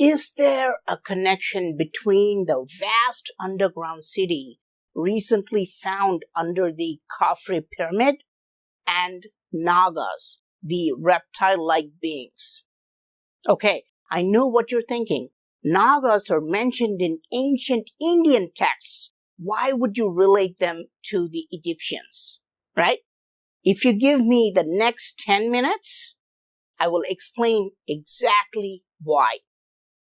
Is there a connection between the vast underground city recently found under the Chefren pyramid and Nagas, the reptile-like beings? Okay, I know what you're thinking. Nagas are mentioned in ancient Indian texts. Why would you relate them to the Egyptians, right? If you give me the next 10 minutes, I will explain exactly why.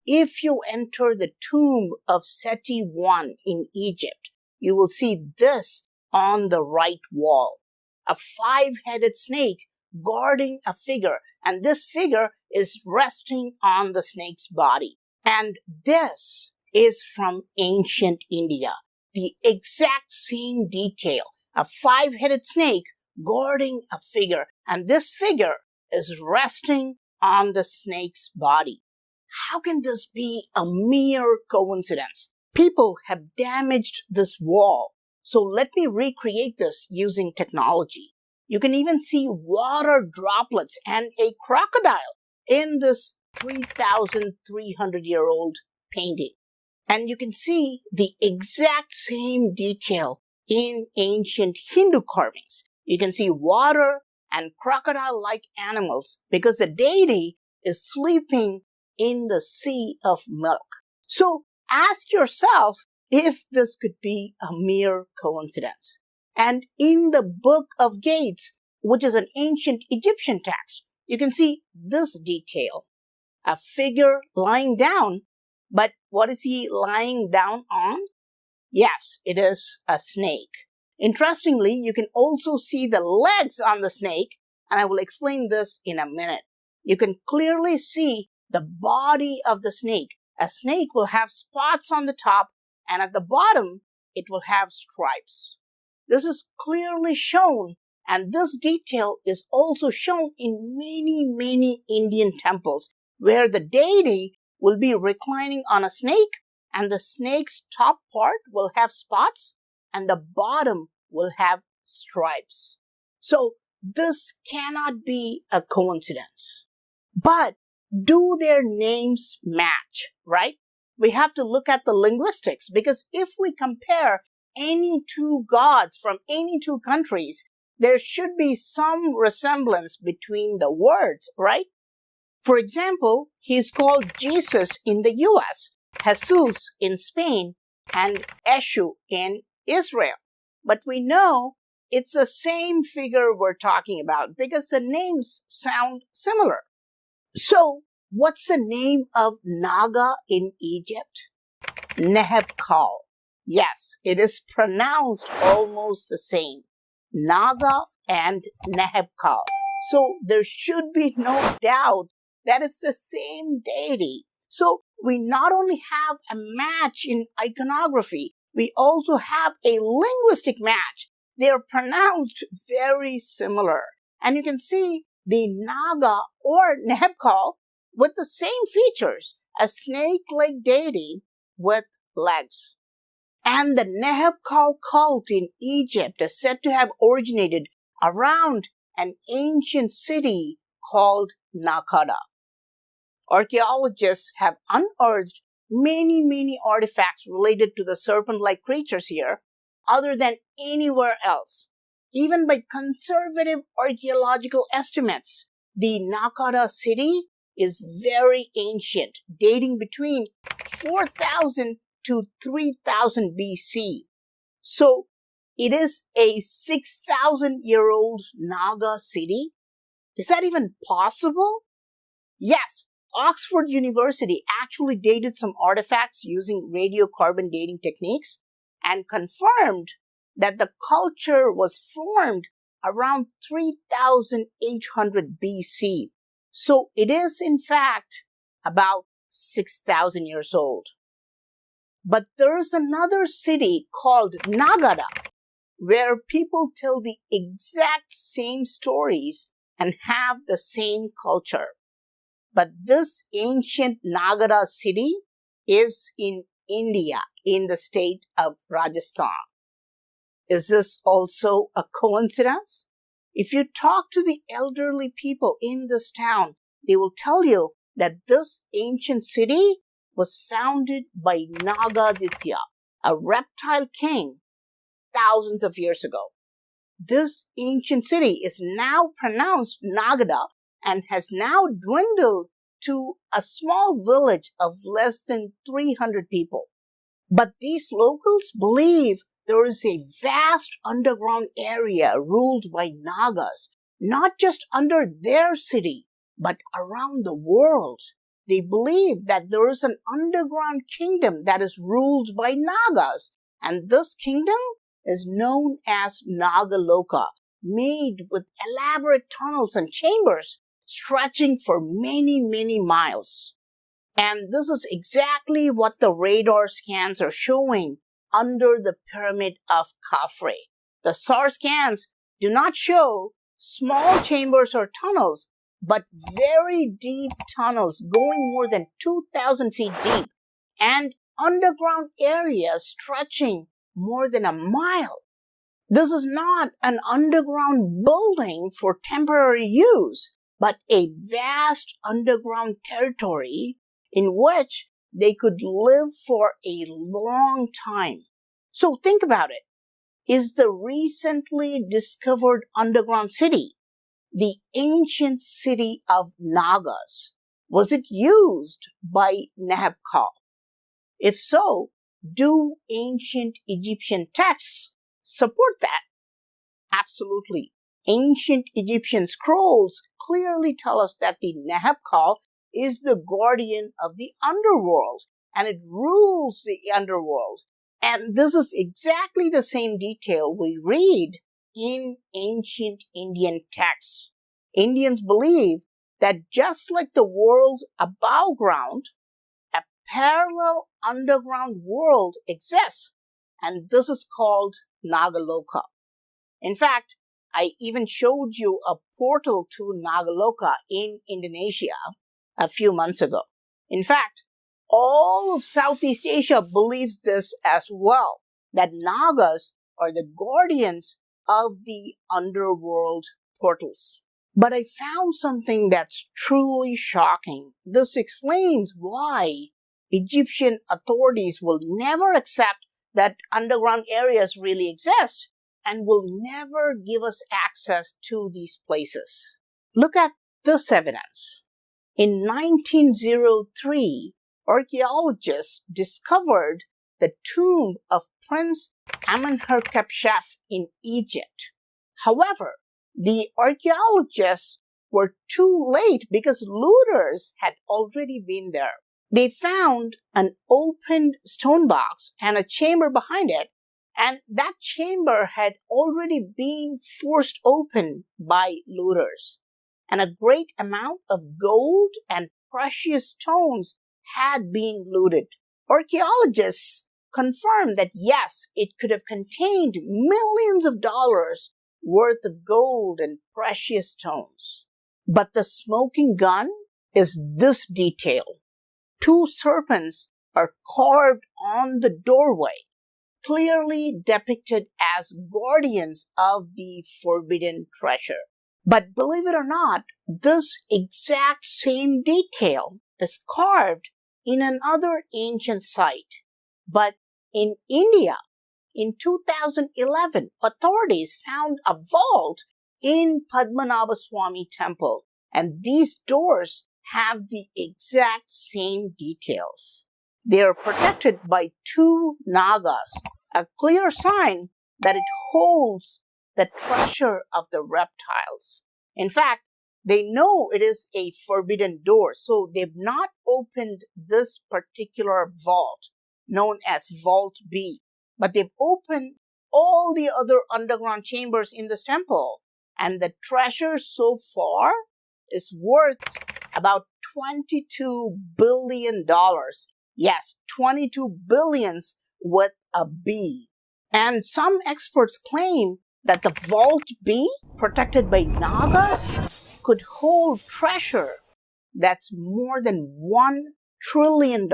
If you enter the tomb of Seti I in Egypt, you will see this on the right wall. A 5-headed snake guarding a figure, and this figure is resting on the snake's body. And this is from ancient India. The exact same detail. A 5-headed snake guarding a figure, and this figure is resting on the snake's body. How can this be a mere coincidence? People have damaged this wall. So let me recreate this using technology. You can even see water droplets and a crocodile in this 3,300-year-old painting. And you can see the exact same detail in ancient Hindu carvings. You can see water and crocodile-like animals because the deity is sleeping in the sea of milk. So ask yourself if this could be a mere coincidence. And in the Book of Gates, which is an ancient Egyptian text, you can see this detail. A figure lying down, but what is he lying down on? Yes, it is a snake. Interestingly, you can also see the legs on the snake, and I will explain this in a minute. You can clearly see the body of the snake. A snake will have spots on the top, and at the bottom, it will have stripes. This is clearly shown, and this detail is also shown in many Indian temples, where the deity will be reclining on a snake, and the snake's top part will have spots, and the bottom will have stripes. So this cannot be a coincidence. But do their names match, right? We have to look at the linguistics, because if we compare any two gods from any two countries, there should be some resemblance between the words, right? For example, he is called Jesus in the US, Jesus in Spain, and Eshu in Israel. But we know it's the same figure we're talking about because the names sound similar. So, what's the name of Naga in Egypt? Nehebkal. Yes, it is pronounced almost the same. Naga and Nehebkal. So, there should be no doubt that it's the same deity. So, we not only have a match in iconography, we also have a linguistic match. They are pronounced very similar. And you can see the Naga or Nehebkal with the same features, a snake-like deity with legs. And the Nehebkal cult in Egypt is said to have originated around an ancient city called Naga. Archaeologists have unearthed many artifacts related to the serpent-like creatures here, other than anywhere else. Even by conservative archaeological estimates, the Naga city is very ancient, dating between 4,000 to 3,000 BC. So, it is a 6,000-year-old Naga city? Is that even possible? Yes, Oxford University actually dated some artifacts using radiocarbon dating techniques and confirmed that the culture was formed around 3,800 BC. So it is in fact about 6,000 years old. But there is another city called Naga where people tell the exact same stories and have the same culture. But this ancient Naga city is in India, in the state of Rajasthan. Is this also a coincidence? If you talk to the elderly people in this town, they will tell you that this ancient city was founded by Naga, a reptile king, thousands of years ago. This ancient city is now pronounced Nagada and has now dwindled to a small village of less than 300 people. But these locals believe there is a vast underground area ruled by Nagas, not just under their city, but around the world. They believe that there is an underground kingdom that is ruled by Nagas, and this kingdom is known as Nagaloka, made with elaborate tunnels and chambers stretching for many, many miles. And this is exactly what the radar scans are showing under the pyramid of Chefren. The SAR scans do not show small chambers or tunnels, but very deep tunnels going more than 2,000 feet deep and underground areas stretching more than a mile. This is not an underground building for temporary use, but a vast underground territory in which they could live for a long time. So think about it. Is the recently discovered underground city the ancient city of Nagas? Was it used by Nabokov? If so, do ancient Egyptian texts support that? Absolutely. Ancient Egyptian scrolls clearly tell us that the Nabokov is the guardian of the underworld, and it rules the underworld. And this is exactly the same detail we read in ancient Indian texts. Indians believe that just like the world above ground, a parallel underground world exists, and this is called Nagaloka. In fact, I even showed you a portal to Nagaloka in Indonesia a few months ago. In fact, all of Southeast Asia believes this as well, that Nagas are the guardians of the underworld portals. But I found something that's truly shocking. This explains why Egyptian authorities will never accept that underground areas really exist and will never give us access to these places. Look at this evidence. In 1903, archaeologists discovered the tomb of Prince Amenhotep in Egypt. However, the archaeologists were too late because looters had already been there. They found an opened stone box and a chamber behind it, and that chamber had already been forced open by looters. And a great amount of gold and precious stones had been looted. Archaeologists confirmed that yes, it could have contained millions of dollars worth of gold and precious stones. But the smoking gun is this detail. 2 serpents are carved on the doorway, clearly depicted as guardians of the forbidden treasure. But believe it or not, this exact same detail is carved in another ancient site. But in India, in 2011, authorities found a vault in Padmanabhaswamy temple, and these doors have the exact same details. They are protected by 2 Nagas, a clear sign that it holds the treasure of the reptiles. In fact, they know it is a forbidden door, so they've not opened this particular vault, known as Vault B, but they've opened all the other underground chambers in this temple, and the treasure so far is worth about $22 billion. Yes, 22 billions with a B. And some experts claim that the Vault B, protected by Nagas, could hold treasure that's more than $1 trillion.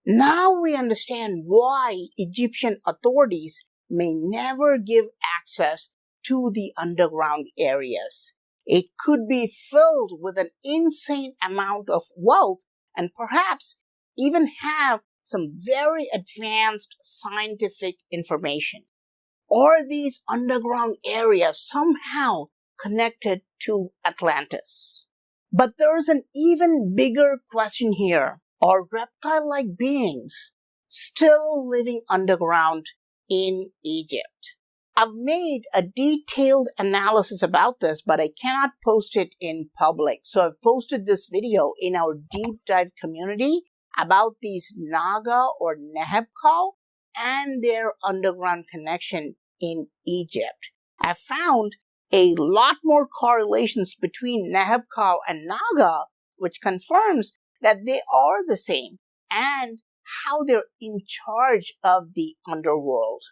Now we understand why Egyptian authorities may never give access to the underground areas. It could be filled with an insane amount of wealth, and perhaps even have some very advanced scientific information? Are these underground areas somehow connected to Atlantis? But there's an even bigger question here. Are reptile-like beings still living underground in Egypt? I've made a detailed analysis about this, but I cannot post it in public. So I've posted this video in our deep dive community about these Naga or Nehebkau and their underground connection in Egypt. I found a lot more correlations between Nehebkau and Naga, which confirms that they are the same and how they're in charge of the underworld.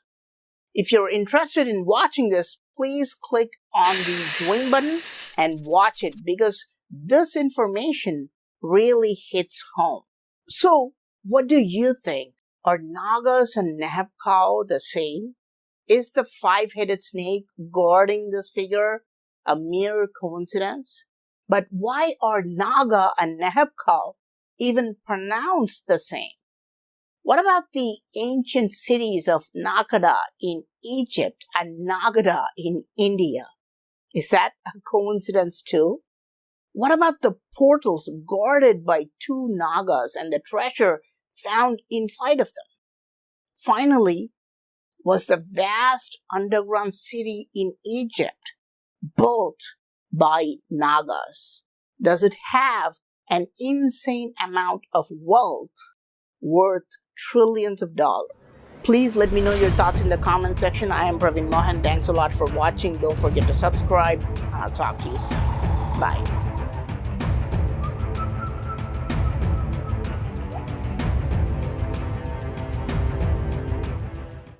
If you're interested in watching this, please click on the join button and watch it, because this information really hits home. So, what do you think? Are Nagas and Nehebkau the same? Is the five-headed snake guarding this figure a mere coincidence? But why are Naga and Nehebkau even pronounced the same? What about the ancient cities of Nakada in Egypt and Nagada in India? Is that a coincidence too? What about the portals guarded by two Nagas and the treasure found inside of them? Finally, was the vast underground city in Egypt built by Nagas? Does it have an insane amount of wealth worth trillions of dollars? Please let me know your thoughts in the comment section. I am Praveen Mohan. Thanks a lot for watching. Don't forget to subscribe. I'll talk to you soon. Bye.